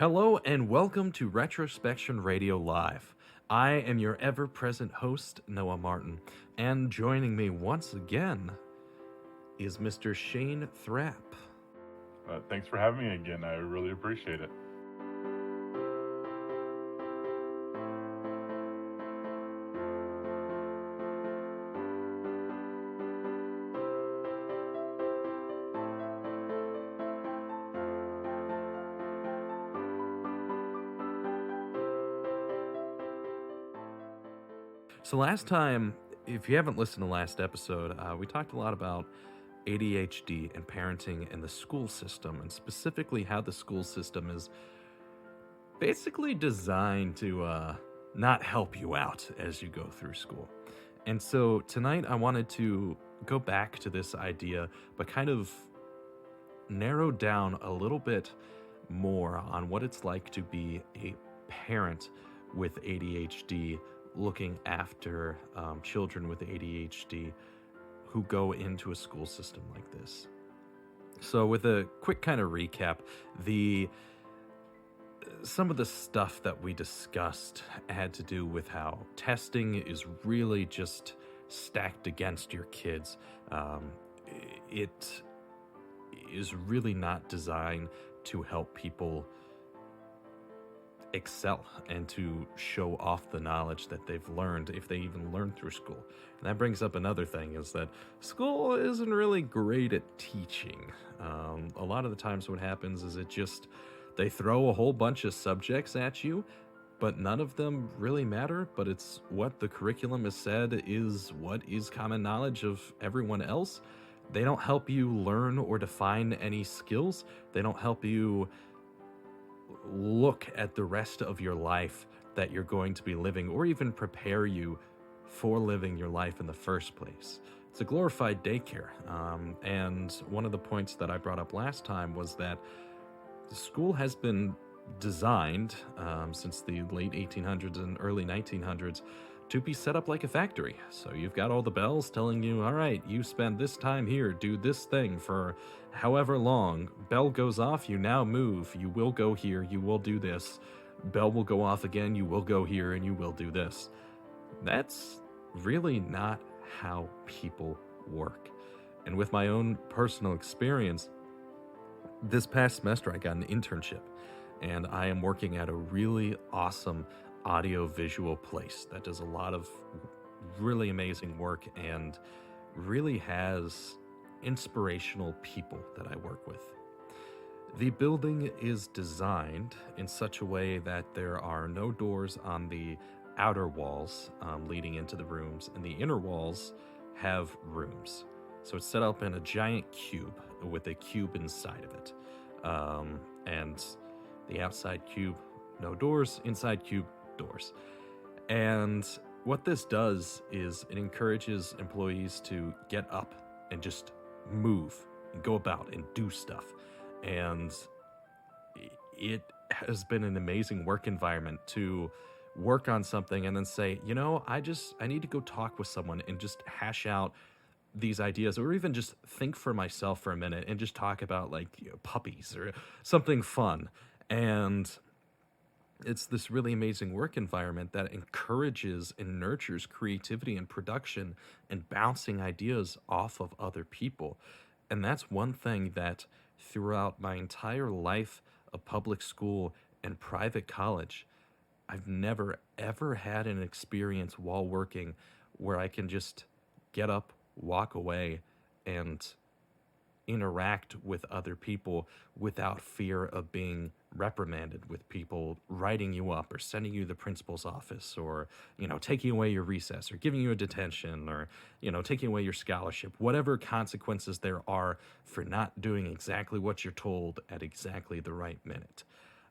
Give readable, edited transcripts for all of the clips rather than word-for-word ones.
Hello and welcome to Retrospection Radio Live. I am your ever-present host, Noah Martin, and joining me once again is Mr. Shane Thrapp. Thanks for having me again. I really appreciate it. So last time, if you haven't listened to last episode, we talked a lot about ADHD and parenting and the school system, and specifically how the school system is basically designed to not help you out as you go through school. And so tonight I wanted to go back to this idea, but kind of narrow down a little bit more on what it's like to be a parent with ADHD, looking after children with ADHD who go into a school system like this. So with a quick kind of recap, some of the stuff that we discussed had to do with how testing is really just stacked against your kids. It is really not designed to help people excel and to show off the knowledge that they've learned, if they even learn through school. And that brings up another thing, is that school isn't really great at teaching. A lot of the times what happens is they throw a whole bunch of subjects at you, but none of them really matter, but it's what the curriculum has said is what is common knowledge of everyone else. They don't help you learn or define any skills. They don't help you look at the rest of your life that you're going to be living, or even prepare you for living your life in the first place. It's a glorified daycare. And one of the points that I brought up last time was that the school has been designed since the late 1800s and early 1900s to be set up like a factory. So you've got all the bells telling you, all right, you spend this time here, do this thing for however long. Bell goes off, you now move, you will go here, you will do this. Bell will go off again, you will go here, and you will do this. That's really not how people work. And with my own personal experience, this past semester I got an internship, and I am working at a really awesome audio-visual place that does a lot of really amazing work and really has inspirational people that I work with. The building is designed in such a way that there are no doors on the outer walls leading into the rooms, and the inner walls have rooms. So it's set up in a giant cube with a cube inside of it. And the outside cube, no doors, inside cube, doors. And what this does is it encourages employees to get up and just move and go about and do stuff. And it has been an amazing work environment to work on something and then say, I need to go talk with someone and just hash out these ideas, or even just think for myself for a minute and just talk about puppies or something fun. And it's this really amazing work environment that encourages and nurtures creativity and production and bouncing ideas off of other people. And that's one thing that throughout my entire life of public school and private college, I've never ever had an experience while working where I can just get up, walk away, and interact with other people without fear of being reprimanded, with people writing you up or sending you to the principal's office, or taking away your recess, or giving you a detention, or taking away your scholarship, whatever consequences there are for not doing exactly what you're told at exactly the right minute.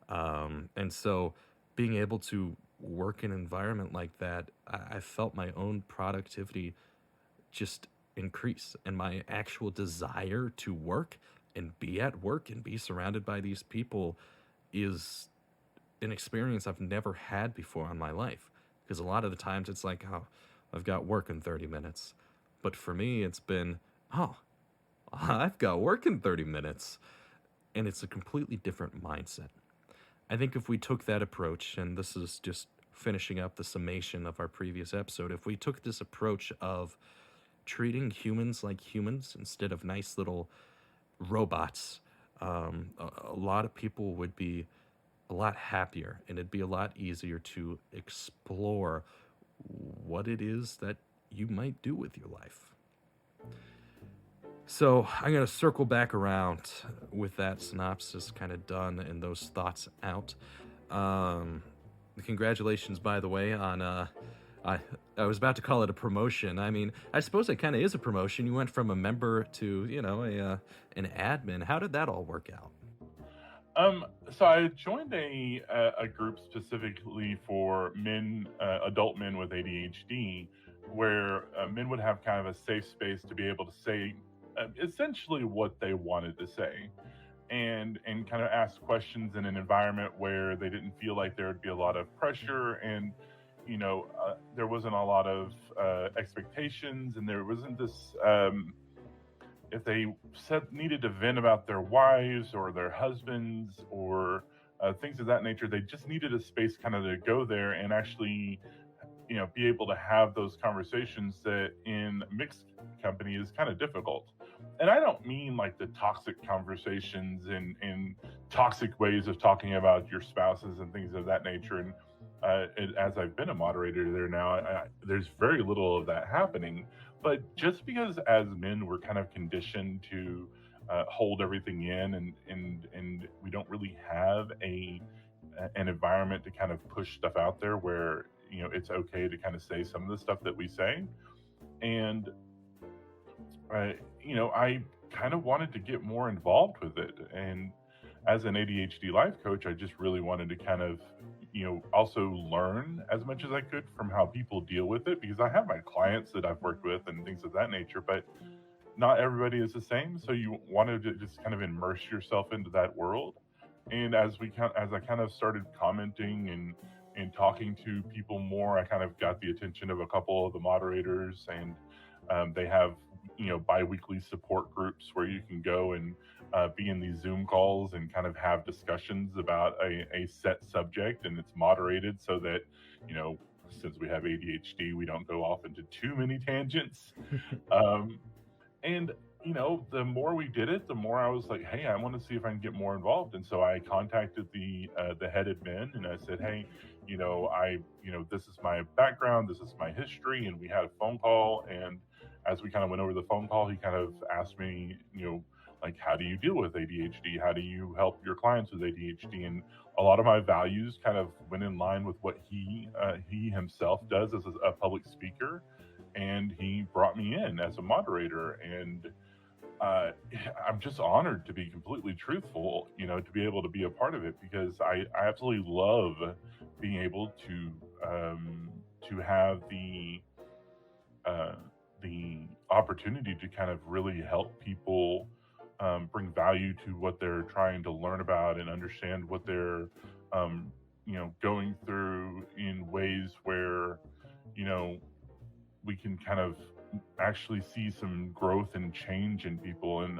And so being able to work in an environment like that, I felt my own productivity just increase, and my actual desire to work and be at work and be surrounded by these people is an experience I've never had before in my life. Because a lot of the times it's like, oh, I've got work in 30 minutes. But for me, it's been, oh, I've got work in 30 minutes. And it's a completely different mindset. I think if we took that approach, and this is just finishing up the summation of our previous episode, if we took this approach of treating humans like humans instead of nice little robots, a lot of people would be a lot happier, and it'd be a lot easier to explore what it is that you might do with your life. So I'm going to circle back around with that synopsis kind of done and those thoughts out. Congratulations, by the way, on I was about to call it a promotion. I mean, I suppose it kind of is a promotion. You went from a member to, an admin. How did that all work out? So I joined a group specifically for men, adult men with ADHD, where men would have kind of a safe space to be able to say essentially what they wanted to say, and kind of ask questions in an environment where they didn't feel like there would be a lot of pressure, and there wasn't a lot of expectations, and there wasn't this. If they needed to vent about their wives or their husbands or things of that nature, they just needed a space kind of to go there and actually, be able to have those conversations that in mixed company is kind of difficult. And I don't mean like the toxic conversations and toxic ways of talking about your spouses and things of that nature. And as I've been a moderator there now, there's very little of that happening. But just because as men we're kind of conditioned to hold everything in, and we don't really have an environment to kind of push stuff out there where it's okay to kind of say some of the stuff that we say, and I kind of wanted to get more involved with it. And as an ADHD life coach, I just really wanted to kind of also learn as much as I could from how people deal with it, because I have my clients that I've worked with and things of that nature, but not everybody is the same. So you wanted to just kind of immerse yourself into that world. And as I kind of started commenting and talking to people more, I kind of got the attention of a couple of the moderators, and they have bi-weekly support groups where you can go and be in these Zoom calls and kind of have discussions about a set subject, and it's moderated so that, since we have ADHD, we don't go off into too many tangents. And, the more we did it, the more I was like, hey, I want to see if I can get more involved. And so I contacted the head admin, and I said, hey, this is my background, this is my history. And we had a phone call, and as we kind of went over the phone call, he kind of asked me, like, how do you deal with ADHD? How do you help your clients with ADHD? And a lot of my values kind of went in line with what he himself does as a public speaker. And he brought me in as a moderator. And I'm just honored to be completely truthful, to be able to be a part of it, because I absolutely love being able to have the opportunity to kind of really help people bring value to what they're trying to learn about and understand what they're going through in ways where we can kind of actually see some growth and change in people. And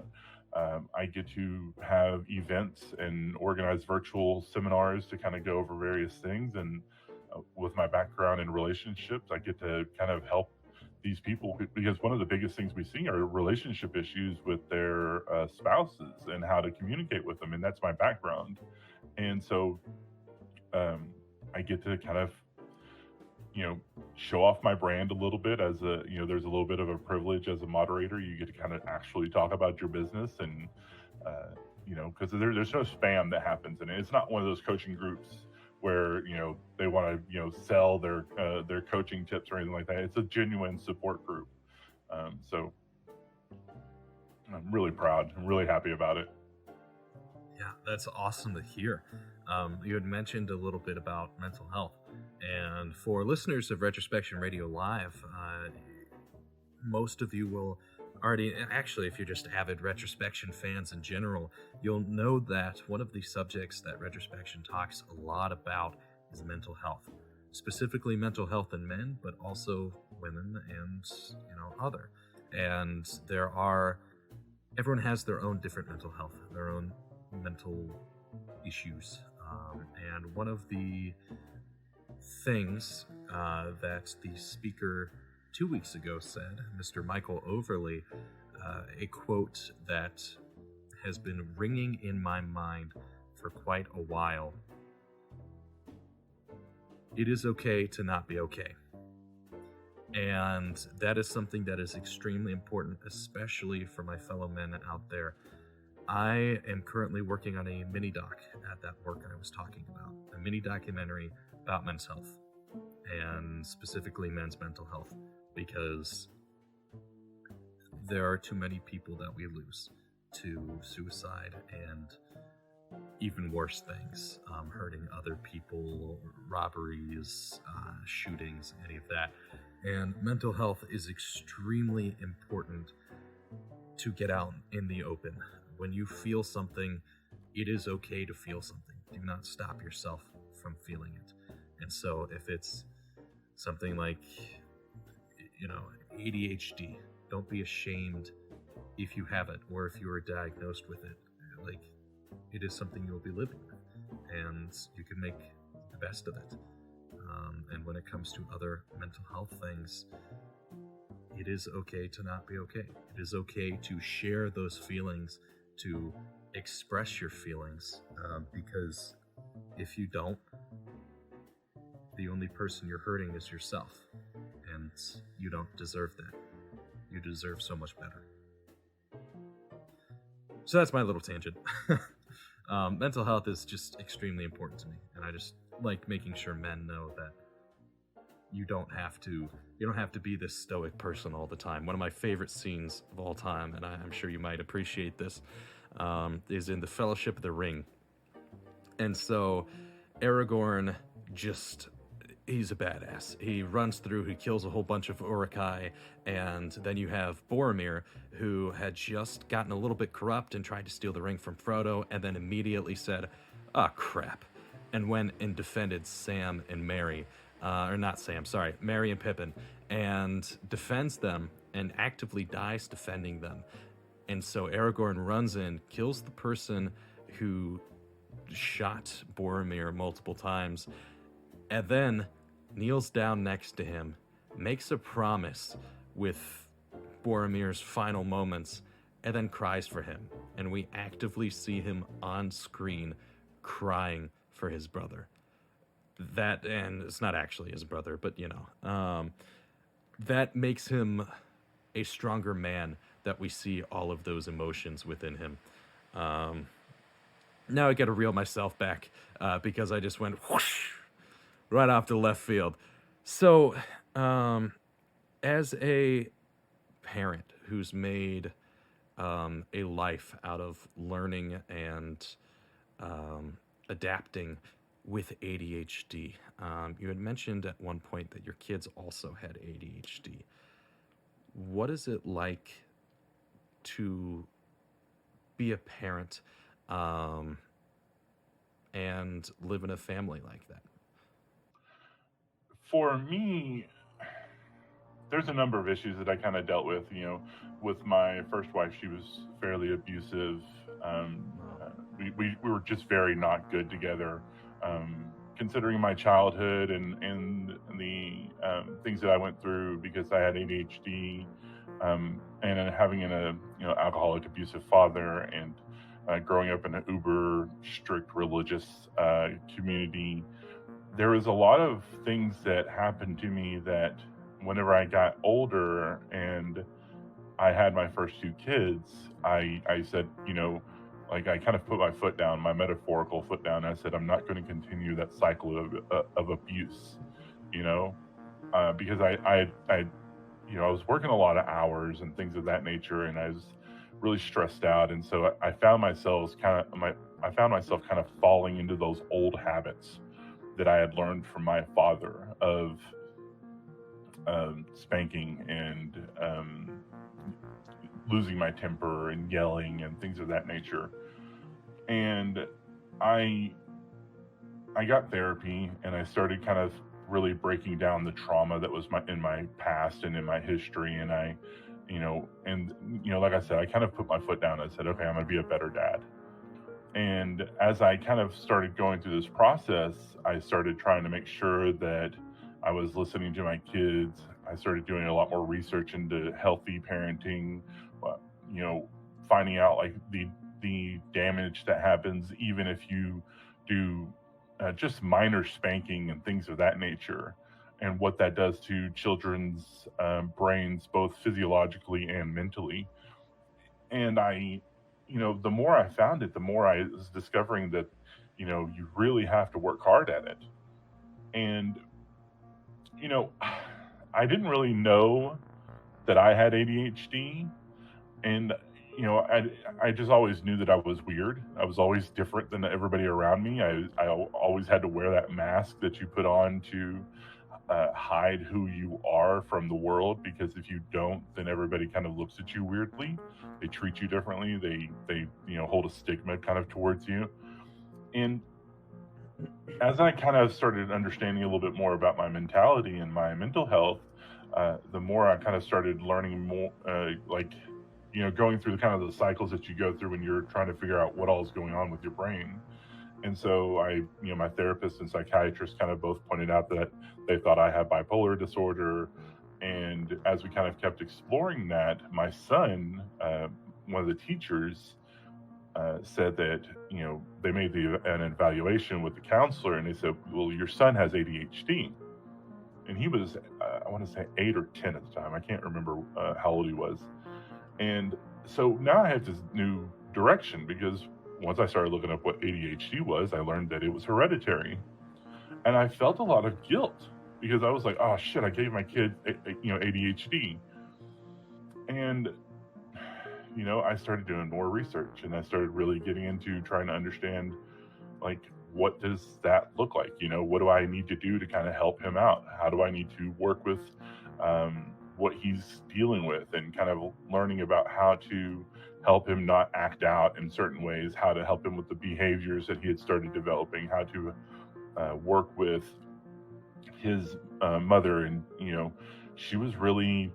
I get to have events and organize virtual seminars to kind of go over various things. And with my background in relationships, I get to kind of help these people, because one of the biggest things we see are relationship issues with their spouses and how to communicate with them. And that's my background. And so I get to kind of, show off my brand a little bit as there's a little bit of a privilege as a moderator. You get to kind of actually talk about your business, and, because there's no spam that happens in it. It's not one of those coaching groups where, they want to, sell their coaching tips or anything like that. It's a genuine support group. So I'm really proud. I'm really happy about it. Yeah, that's awesome to hear. You had mentioned a little bit about mental health. And for listeners of Retrospection Radio Live, most of you will already, actually, if you're just avid retrospection fans in general, you'll know that one of the subjects that retrospection talks a lot about is mental health. Specifically mental health in men, but also women and, other. And everyone has their own different mental health, their own mental issues. one of the things that the speaker 2 weeks ago said, Mr. Michael Overly, a quote that has been ringing in my mind for quite a while. It is okay to not be okay. And that is something that is extremely important, especially for my fellow men out there. I am currently working on a mini doc at that work I was talking about, a mini documentary about men's health, and specifically men's mental health, because there are too many people that we lose to suicide and even worse things, hurting other people, robberies, shootings, any of that. And mental health is extremely important to get out in the open. When you feel something, it is okay to feel something. Do not stop yourself from feeling it. And so if it's something like, ADHD, don't be ashamed if you have it or if you are diagnosed with it. Like, it is something you will be living with, and you can make the best of it. And when it comes to other mental health things, it is okay to not be okay. It is okay to share those feelings, to express your feelings, because if you don't, the only person you're hurting is yourself, and you don't deserve that. You deserve so much better. So that's my little tangent. Mental health is just extremely important to me, and I just like making sure men know that you don't have to be this stoic person all the time. One of my favorite scenes of all time, and I'm sure you might appreciate this, is in the Fellowship of the Ring. And so Aragorn he's a badass. He runs through, he kills a whole bunch of Uruk-hai, and then you have Boromir, who had just gotten a little bit corrupt and tried to steal the ring from Frodo, and then immediately said, crap, and went and defended Sam and Merry, Merry and Pippin, and defends them and actively dies defending them. And so Aragorn runs in, kills the person who shot Boromir multiple times, and then kneels down next to him, makes a promise with Boromir's final moments, and then cries for him. And we actively see him on screen crying for his brother. That, and it's not actually his brother, but that makes him a stronger man, that we see all of those emotions within him. Now I gotta reel myself back because I just went whoosh right off to left field. So, as a parent who's made a life out of learning and adapting with ADHD, you had mentioned at one point that your kids also had ADHD. What is it like to be a parent and live in a family like that? For me, there's a number of issues that I kind of dealt with. With my first wife, she was fairly abusive. We were just very not good together. Considering my childhood and the things that I went through because I had ADHD, and having an alcoholic, abusive father, and growing up in an uber strict religious community, there was a lot of things that happened to me that whenever I got older and I had my first two kids, I said, I kind of put my foot down, my metaphorical foot down. I said, I'm not going to continue that cycle of abuse, because I was working a lot of hours and things of that nature, and I was really stressed out. And so I found myself kind of falling into those old habits that I had learned from my father of spanking and losing my temper and yelling and things of that nature. And I got therapy, and I started kind of really breaking down the trauma that was in my past and in my history. And like I said, I kind of put my foot down and said, okay, I'm going to be a better dad. And as I kind of started going through this process, I started trying to make sure that I was listening to my kids. I started doing a lot more research into healthy parenting, uh, you know, finding out like the damage that happens even if you do just minor spanking and things of that nature, and what that does to children's brains, both physiologically and mentally. And the more I found it, the more I was discovering that, you really have to work hard at it. And, you know, I didn't really know that I had ADHD. And, I just always knew that I was weird. I was always different than everybody around me. I always had to wear that mask that you put on to hide who you are from the world, because if you don't, then everybody kind of looks at you weirdly. They treat you differently. They hold a stigma kind of towards you. And as I kind of started understanding a little bit more about my mentality and my mental health, the more I kind of started learning more, going through kind of the cycles that you go through when you're trying to figure out what all is going on with your brain. And so my therapist and psychiatrist kind of both pointed out that they thought I had bipolar disorder. And as we kind of kept exploring that, my son, one of the teachers, said that, they made an evaluation with the counselor, and they said, well, your son has ADHD. And he was, I want to say 8 or 10 at the time. I can't remember how old he was. And so now I had this new direction, because once I started looking up what ADHD was, I learned that it was hereditary. And I felt a lot of guilt, because I was like, oh shit, I gave my kid, ADHD. And, I started doing more research, and I started really getting into trying to understand, like, what does that look like? What do I need to do to kind of help him out? How do I need to work with what he's dealing with, and kind of learning about how to help him not act out in certain ways, how to help him with the behaviors that he had started developing, how to work with his mother. And she was really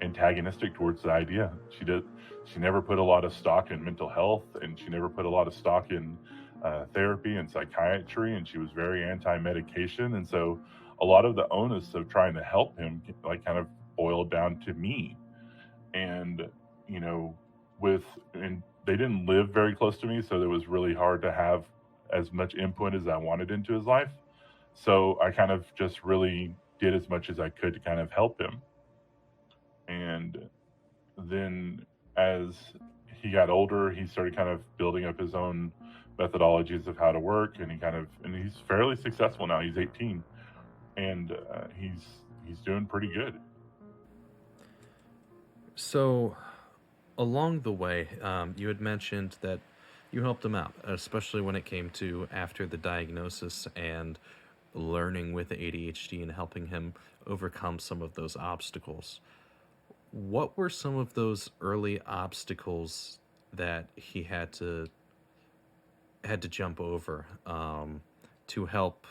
antagonistic towards the idea. She never put a lot of stock in mental health, and she never put a lot of stock in therapy and psychiatry, and she was very anti-medication. And so a lot of the onus of trying to help him kind of boiled down to me. And and they didn't live very close to me, so it was really hard to have as much input as I wanted into his life. So I kind of just really did as much as I could to kind of help him. And then as he got older, he started kind of building up his own methodologies of how to work, and he's fairly successful now. He's 18, and he's doing pretty good. So, along the way, you had mentioned that you helped him out, especially when it came to after the diagnosis and learning with ADHD and helping him overcome some of those obstacles. What were some of those early obstacles that he had to jump over to help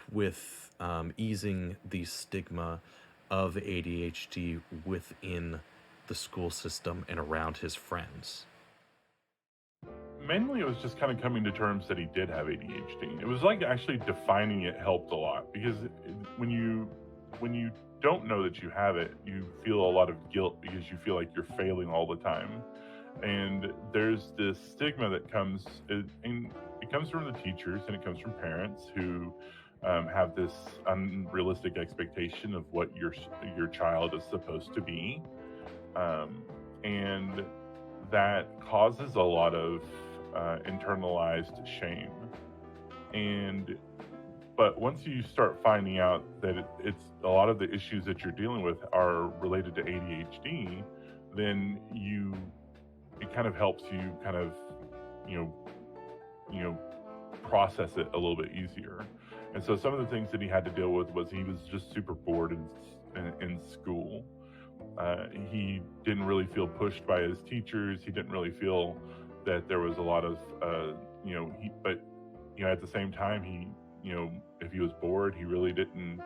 with easing the stigma of ADHD within the school system and around his friends? Mainly, it was just kind of coming to terms that he did have ADHD. It was like actually defining it helped a lot, because when you don't know that you have it, you feel a lot of guilt, because you feel like you're failing all the time. And there's this stigma that comes, and it comes from the teachers, and it comes from parents who have this unrealistic expectation of what your child is supposed to be, and that causes a lot of internalized shame. But once you start finding out that it's a lot of the issues that you're dealing with are related to ADHD, then it kind of helps you kind of process it a little bit easier. And so some of the things that he had to deal with was he was just super bored in school. He didn't really feel pushed by his teachers. He didn't really feel that there was a lot of, but at the same time, if he was bored, he really didn't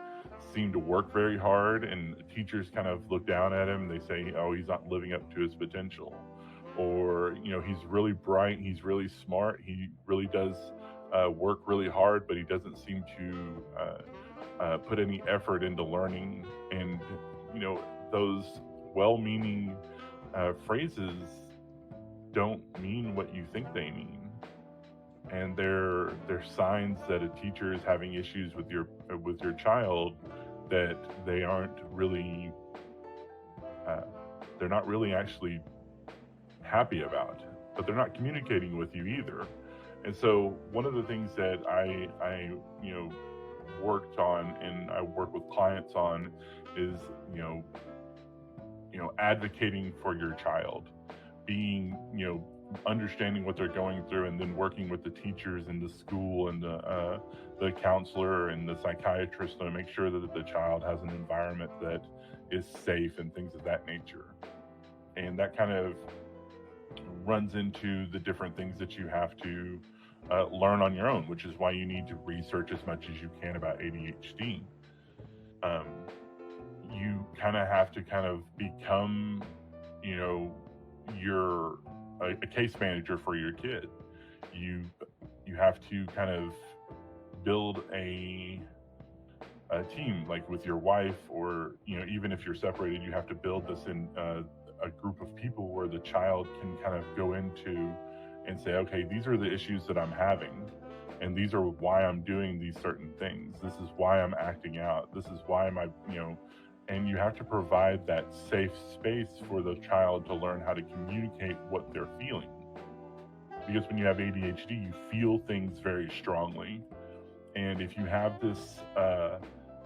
seem to work very hard, and teachers kind of look down at him. They say, oh, he's not living up to his potential. Or, he's really bright, he's really smart, he really does work really hard, but he doesn't seem to put any effort into learning. And, those well-meaning phrases don't mean what you think they mean. And they're signs that a teacher is having issues with your child that they aren't really they're not really actually happy about, but they're not communicating with you either. And so one of the things that I worked on, and I work with clients on, is advocating for your child, being understanding what they're going through, and then working with the teachers in the school and the counselor and the psychiatrist to make sure that the child has an environment that is safe and things of that nature. And that kind of runs into the different things that you have to learn on your own, which is why you need to research as much as you can about ADHD. You kind of have to kind of become, a case manager for your kid. You have to kind of build a team, like with your wife, or even if you're separated, you have to build this in a group of people where the child can kind of go into and say, okay, these are the issues that I'm having, and these are why I'm doing these certain things. This is why I'm acting out. This is why and you have to provide that safe space for the child to learn how to communicate what they're feeling. Because when you have ADHD, you feel things very strongly. And if you have this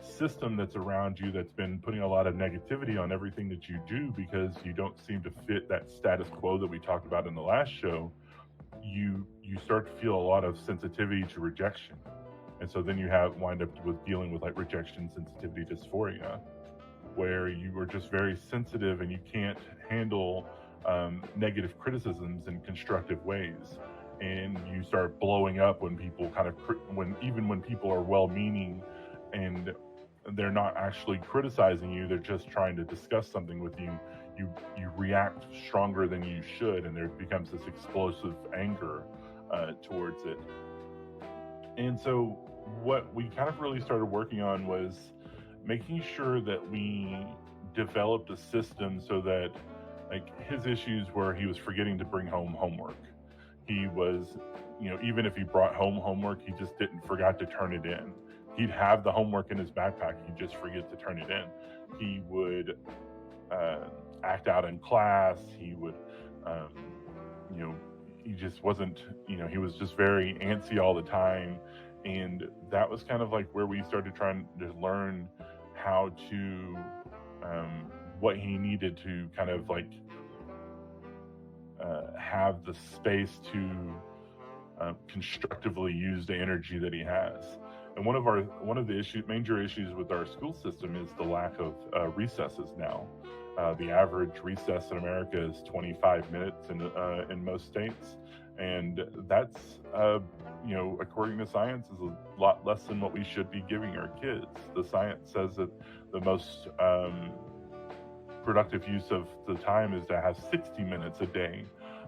system that's around you that's been putting a lot of negativity on everything that you do because you don't seem to fit that status quo that we talked about in the last show, you start to feel a lot of sensitivity to rejection. And so then you wind up with dealing with like rejection sensitivity dysphoria, where you are just very sensitive and you can't handle negative criticisms in constructive ways. And you start blowing up when people when people are well-meaning and they're not actually criticizing you, they're just trying to discuss something with you. You react stronger than you should, and there becomes this explosive anger towards it. And so what we kind of really started working on was making sure that we developed a system so that, like, his issues were he was forgetting to bring home homework. He was, even if he brought home homework, he just forgot to turn it in. He'd have the homework in his backpack, he'd just forget to turn it in. He would act out in class. He would, he just wasn't, he was just very antsy all the time. And that was kind of like where we started trying to learn how to, what he needed to kind of like have the space to constructively use the energy that he has. And one of the major issues with our school system is the lack of recesses now. The average recess in America is 25 minutes in most states, and that's according to science, is a lot less than what we should be giving our kids. The science says that the most productive use of the time is to have 60 minutes a day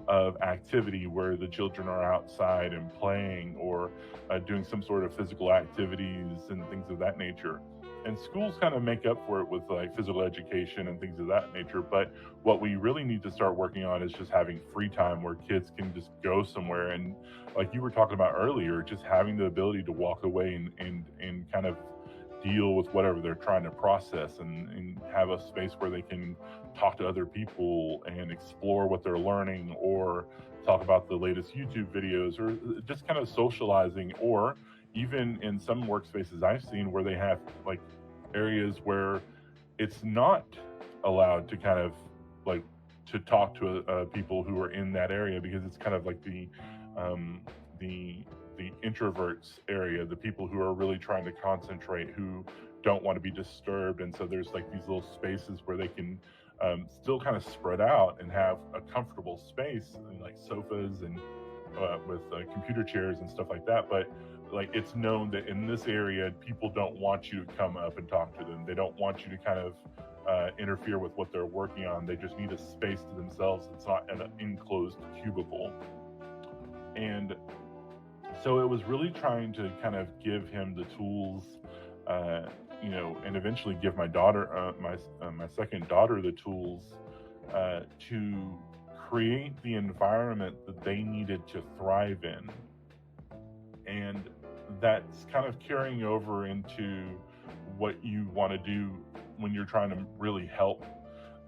of activity where the children are outside and playing or doing some sort of physical activities and things of that nature. And schools kind of make up for it with like physical education and things of that nature. But what we really need to start working on is just having free time where kids can just go somewhere. And like you were talking about earlier, just having the ability to walk away and kind of deal with whatever they're trying to process and have a space where they can talk to other people and explore what they're learning, or talk about the latest YouTube videos, or just kind of socializing. Or even in some workspaces I've seen where they have like areas where it's not allowed to kind of like to talk to people who are in that area, because it's kind of like the introverts area, the people who are really trying to concentrate, who don't want to be disturbed. And so there's like these little spaces where they can still kind of spread out and have a comfortable space, and like sofas and computer chairs and stuff like that. But like, it's known that in this area, people don't want you to come up and talk to them. They don't want you to kind of interfere with what they're working on. They just need a space to themselves. It's not an enclosed cubicle. And so it was really trying to kind of give him the tools, and eventually give my daughter, my second daughter, the tools to create the environment that they needed to thrive in. And that's kind of carrying over into what you want to do when you're trying to really help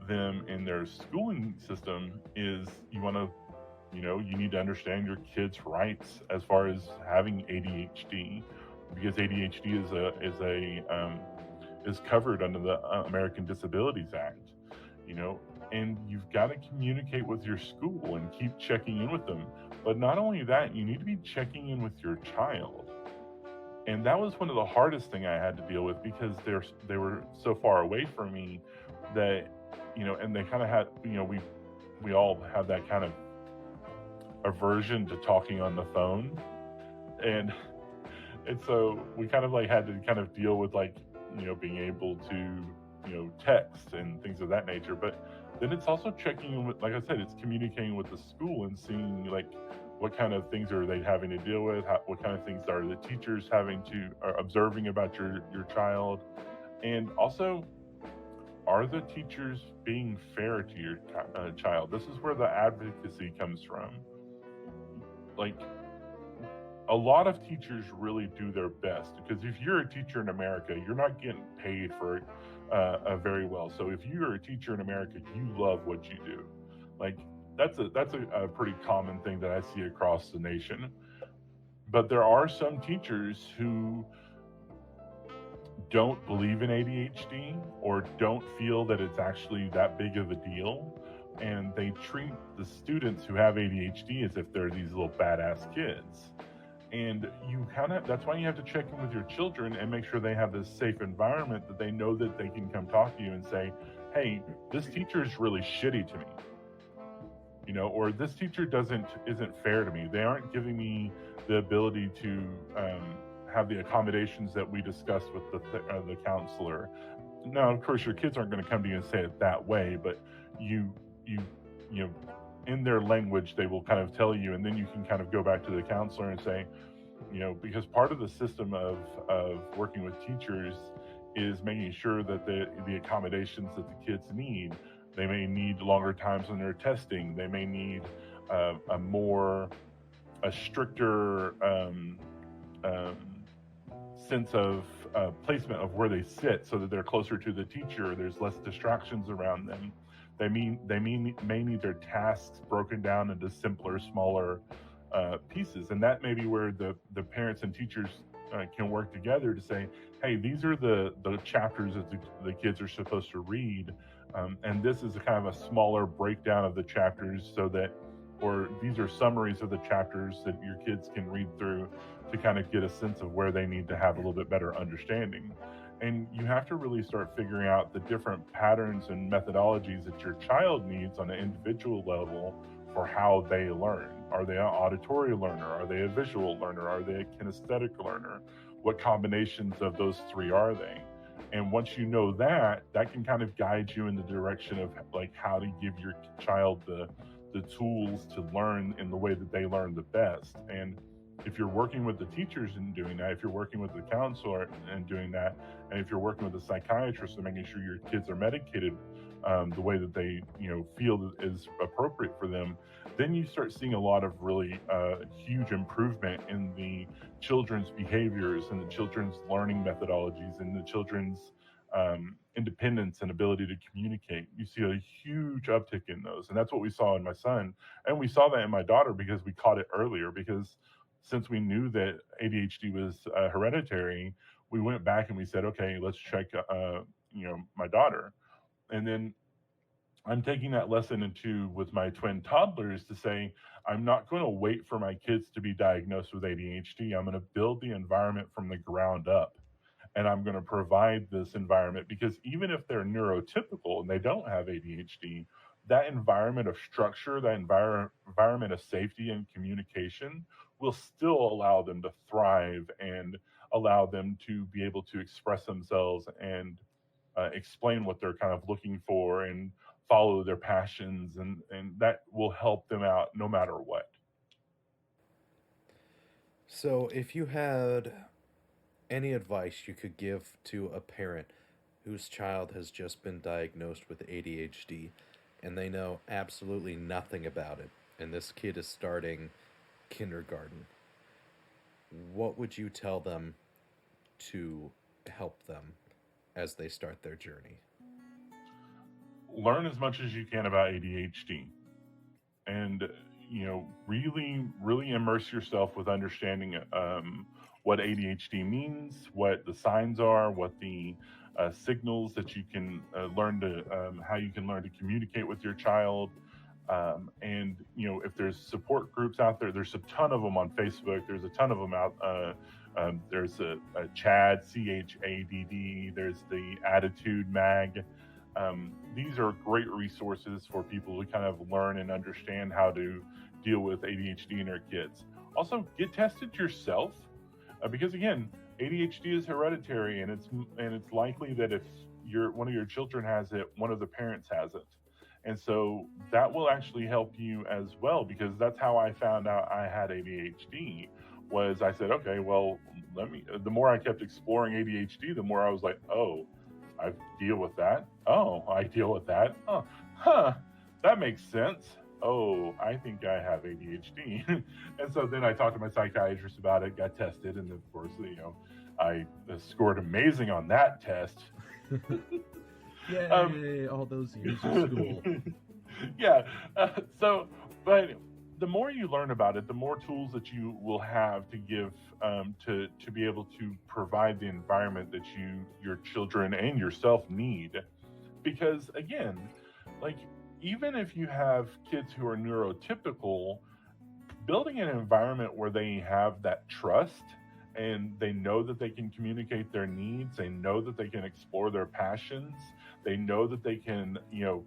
them in their schooling system. Is you want to, you need to understand your kid's rights as far as having ADHD, because ADHD is covered under the American Disabilities Act, and you've got to communicate with your school and keep checking in with them. But not only that, you need to be checking in with your child. And that was one of the hardest thing I had to deal with, because they were so far away from me that, and they kind of had, we all have that kind of aversion to talking on the phone. And so we kind of like had to kind of deal with like, being able to, text and things of that nature. But then it's also checking in with, like I said, it's communicating with the school and seeing like what kind of things are they having to deal with, what kind of things are the teachers observing about your child, and also, are the teachers being fair to your child? This is where the advocacy comes from. Like, a lot of teachers really do their best, because if you're a teacher in America, you're not getting paid for very well. So if you're a teacher in America, you love what you do. Like, that's a pretty common thing that I see across the nation. But there are some teachers who don't believe in ADHD or don't feel that it's actually that big of a deal, and they treat the students who have ADHD as if they're these little badass kids. And that's why you have to check in with your children and make sure they have this safe environment that they know that they can come talk to you and say, hey, this teacher is really shitty to me, or this teacher isn't fair to me. They aren't giving me the ability to have the accommodations that we discussed with the counselor. Now, of course, your kids aren't going to come to you and say it that way, but you in their language, they will kind of tell you, and then you can kind of go back to the counselor and say, because part of the system of working with teachers is making sure that the accommodations that the kids need, they may need longer times when they're testing. They may need a stricter sense of placement of where they sit, so that they're closer to the teacher. There's less distractions around them. They may need their tasks broken down into simpler, smaller pieces, and that may be where the parents and teachers can work together to say, hey, these are the chapters that the kids are supposed to read, and this is a kind of a smaller breakdown of the chapters, or these are summaries of the chapters that your kids can read through to kind of get a sense of where they need to have a little bit better understanding. And you have to really start figuring out the different patterns and methodologies that your child needs on an individual level for how they learn. Are they an auditory learner? Are they a visual learner? Are they a kinesthetic learner? What combinations of those three are they? And once you know that can kind of guide you in the direction of like how to give your child the tools to learn in the way that they learn the best. And if you're working with the teachers and doing that, if you're working with the counselor and doing that, and if you're working with a psychiatrist and making sure your kids are medicated the way that they feel is appropriate for them, then you start seeing a lot of really huge improvement in the children's behaviors and the children's learning methodologies and the children's independence and ability to communicate. You see a huge uptick in those. And that's what we saw in my son. And we saw that in my daughter because we caught it earlier, because since we knew that ADHD was hereditary, we went back and we said, okay, let's check, my daughter. And then I'm taking that lesson with my twin toddlers to say, I'm not going to wait for my kids to be diagnosed with ADHD. I'm going to build the environment from the ground up. And I'm going to provide this environment, because even if they're neurotypical and they don't have ADHD, that environment of structure, that environment of safety and communication will still allow them to thrive and allow them to be able to express themselves and explain what they're kind of looking for and follow their passions, and that will help them out no matter what. So, if you had any advice you could give to a parent whose child has just been diagnosed with ADHD and they know absolutely nothing about it, and this kid is starting kindergarten, what would you tell them to help them as they start their journey? Learn as much as you can about ADHD, and really immerse yourself with understanding what ADHD means, what the signs are, what the signals that you can learn to how you can learn to communicate with your child. And if there's support groups out there, there's a ton of them on Facebook. There's a ton of them out. There's a CHADD, CHADD. There's the Attitude Mag. These are great resources for people to kind of learn and understand how to deal with ADHD in their kids. Also, get tested yourself, because again, ADHD is hereditary, and it's likely that if one of your children has it, one of the parents has it. And so that will actually help you as well, because that's how I found out I had ADHD. Was I said, okay, well, the more I kept exploring ADHD, the more I was like, oh, I deal with that. Oh, I deal with that. Oh, that makes sense. Oh, I think I have ADHD. And so then I talked to my psychiatrist about it, got tested, and of course, I scored amazing on that test. Yay, all those years of school. Yeah. But the more you learn about it, the more tools that you will have to give to be able to provide the environment that your children and yourself need. Because again, like, even if you have kids who are neurotypical, building an environment where they have that trust and they know that they can communicate their needs, they know that they can explore their passions, they know that they can,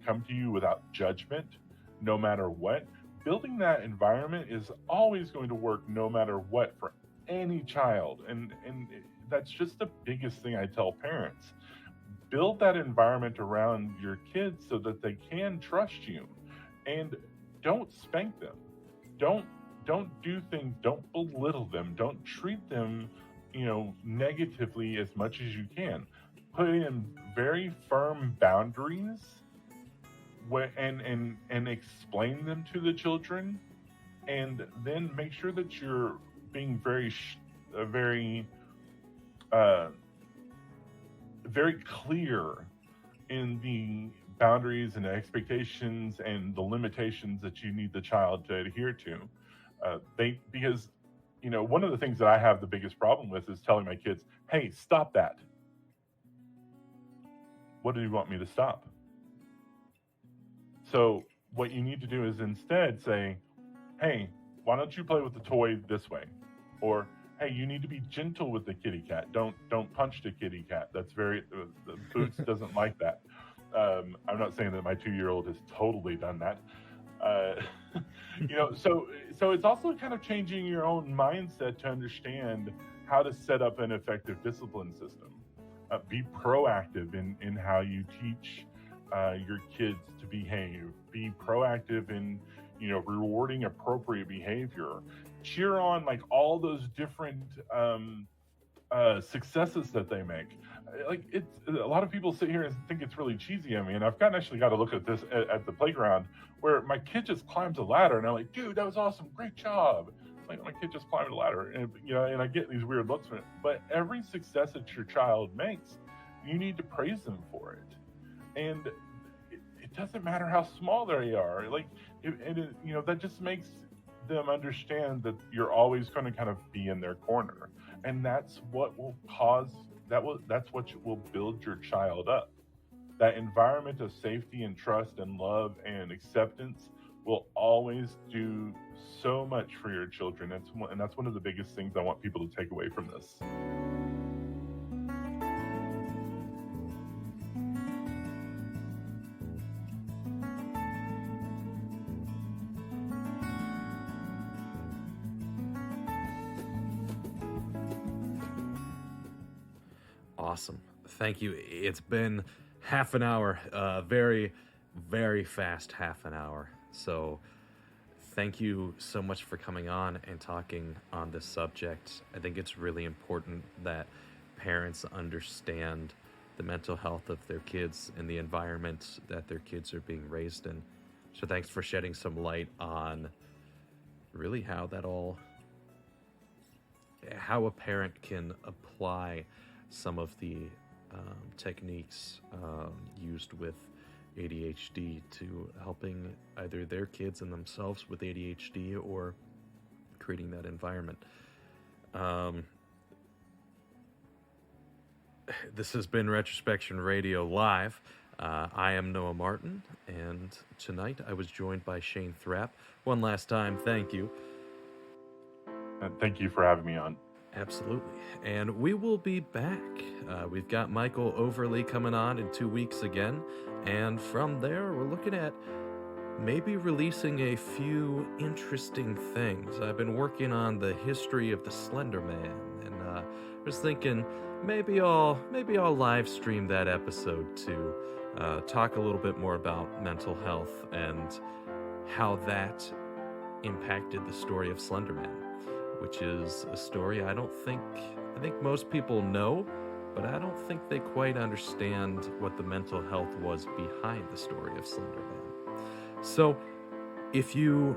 come to you without judgment, no matter what. Building that environment is always going to work no matter what for any child. And that's just the biggest thing I tell parents. Build that environment around your kids so that they can trust you, and don't spank them. Don't do things, don't belittle them, don't treat them, negatively as much as you can. Put in very firm boundaries and explain them to the children, and then make sure that you're being very clear in the boundaries and the expectations and the limitations that you need the child to adhere to. Because one of the things that I have the biggest problem with is telling my kids, hey, stop that. What do you want me to stop? So what you need to do is instead say, hey, why don't you play with the toy this way? Or, hey, you need to be gentle with the kitty cat. Don't punch the kitty cat. That's the Boots doesn't like that. I'm not saying that my 2-year-old has totally done that. So it's also kind of changing your own mindset to understand how to set up an effective discipline system. Be proactive in how you teach your kids to behave. Be proactive in rewarding appropriate behavior. Cheer on like all those different successes that they make. Like, it's a lot of people sit here and think it's really cheesy. I mean, I've actually got to look at this at the playground where my kid just climbs a ladder, and I'm like, dude, that was awesome, great job. Like, my kid just climbed a ladder, and and I get these weird looks from it. But every success that your child makes, you need to praise them for it, and it doesn't matter how small they are. Like, that just makes them understand that you're always going to kind of be in their corner, and that's what will build your child up. That environment of safety and trust and love and acceptance will always do so much for your children. And that's one of the biggest things I want people to take away from this. Awesome. Thank you. It's been half an hour, very, very fast half an hour. So thank you so much for coming on and talking on this subject. I think it's really important that parents understand the mental health of their kids and the environment that their kids are being raised in. So thanks for shedding some light on really how a parent can apply some of the techniques used with ADHD to helping either their kids and themselves with ADHD or creating that environment. This has been Retrospection Radio Live. I am Noah Martin, and tonight I was joined by Shane Thrapp. One last time, thank you. Thank you for having me on. Absolutely. And we will be back. We've got Michael Overly coming on in 2 weeks again. And from there, we're looking at maybe releasing a few interesting things. I've been working on the history of the Slender Man, and I was thinking maybe I'll live stream that episode to talk a little bit more about mental health and how that impacted the story of Slender Man, which is a story I think most people know, but I don't think they quite understand what the mental health was behind the story of Slender Man. So, if you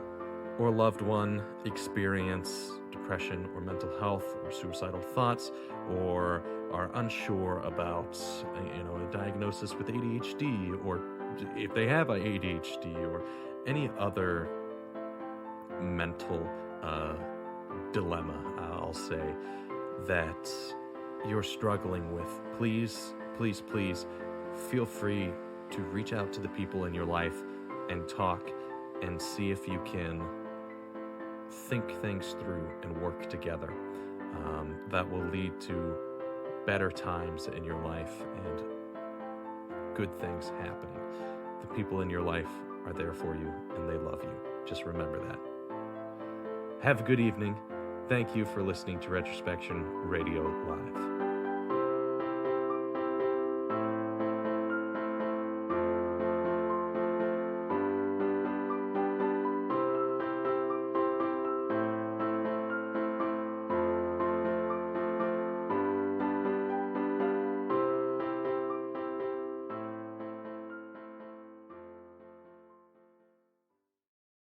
or a loved one experience depression or mental health or suicidal thoughts, or are unsure about a diagnosis with ADHD, or if they have ADHD or any other mental dilemma, I'll say, that you're struggling with, please feel free to reach out to the people in your life and talk and see if you can think things through and work together. That will lead to better times in your life and good things happening. The people in your life are there for you and they love you. Just remember that. Have a good evening. Thank you for listening to Retrospection Radio Live.